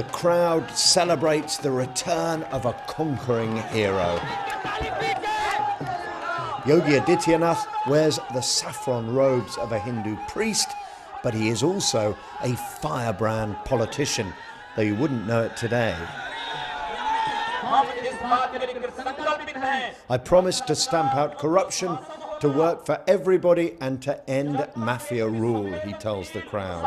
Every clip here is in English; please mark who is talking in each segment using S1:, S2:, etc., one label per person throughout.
S1: The crowd celebrates the return of a conquering hero. Yogi Adityanath wears the saffron robes of a Hindu priest, but he is also a firebrand politician, though you wouldn't know it today. I promise to stamp out corruption, to work for everybody and to end mafia rule, he tells the crowd.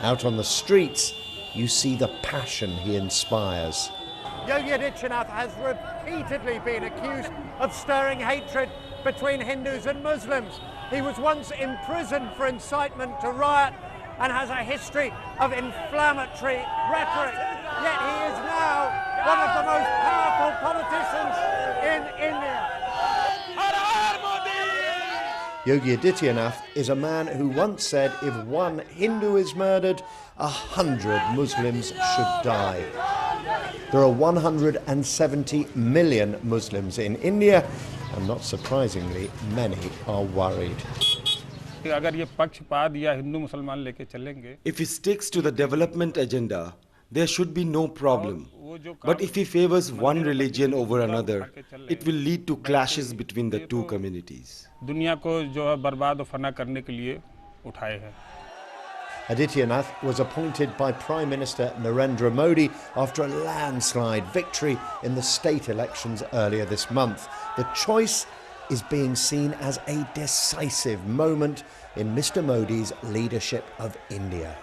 S1: Out on the streets, you see the passion he inspires.
S2: Yogi Adityanath has repeatedly been accused of stirring hatred between Hindus and Muslims. He was once imprisoned for incitement to riot and has a history of inflammatory rhetoric. Yet he is now one of the most powerful politicians in India.
S1: Yogi Adityanath is a man who once said if one Hindu is murdered, 100 Muslims should die. There are 170 million Muslims in India, and not surprisingly, many are worried.
S3: If he sticks to the development agenda, there should be no problem. But if he favors one religion over another, it will lead to clashes between the two communities.
S1: Adityanath was appointed by Prime Minister Narendra Modi after a landslide victory in the state elections earlier this month. The choice is being seen as a decisive moment in Mr. Modi's leadership of India.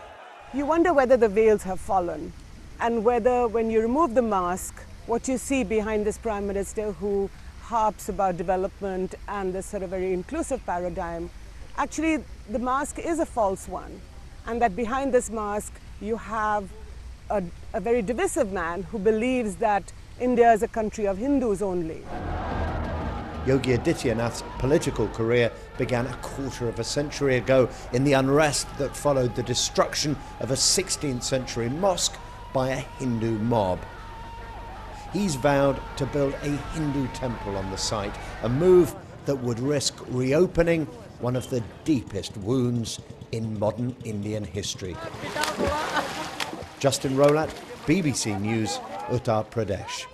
S4: You wonder whether the veils have fallen and whether when you remove the mask, what you see behind this Prime Minister who harps about development and this sort of very inclusive paradigm, actually the mask is a false one. And that behind this mask you have a very divisive man who believes that India is a country of Hindus only.
S1: Yogi Adityanath's political career began a quarter of a century ago in the unrest that followed the destruction of a 16th century mosque by a Hindu mob. He's vowed to build a Hindu temple on the site, a move that would risk reopening one of the deepest wounds in modern Indian history. Justin Rowlatt, BBC News, Uttar Pradesh.